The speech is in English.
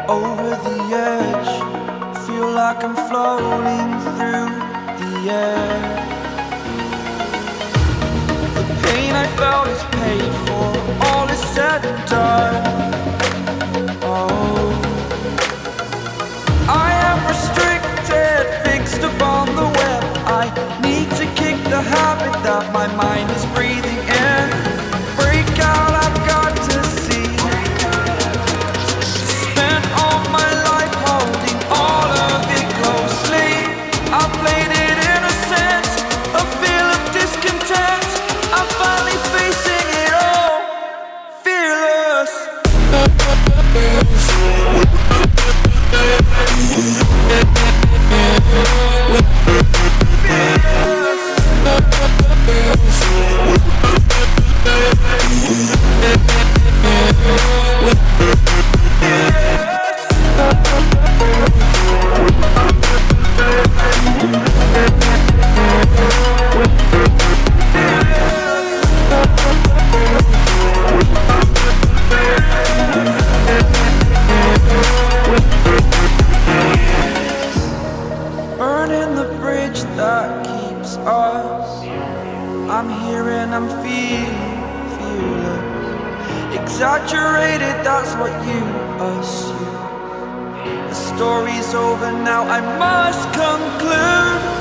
Over the edge, feel like I'm floating through the air. The pain I felt is paid for, all is said and done. Oh, I am restricted, fixed upon the web. I need to kick the habit that my mind is breathing in. Break out, I've got to see. Spent all my life holding all of it closely. I played it innocent, a feel of discontent. I'm finally facing it all, fearless. Burning the bridge that keeps us. I'm here and I'm feeling fearless. Exaggerated, that's what you assume. The story's over now, I must conclude.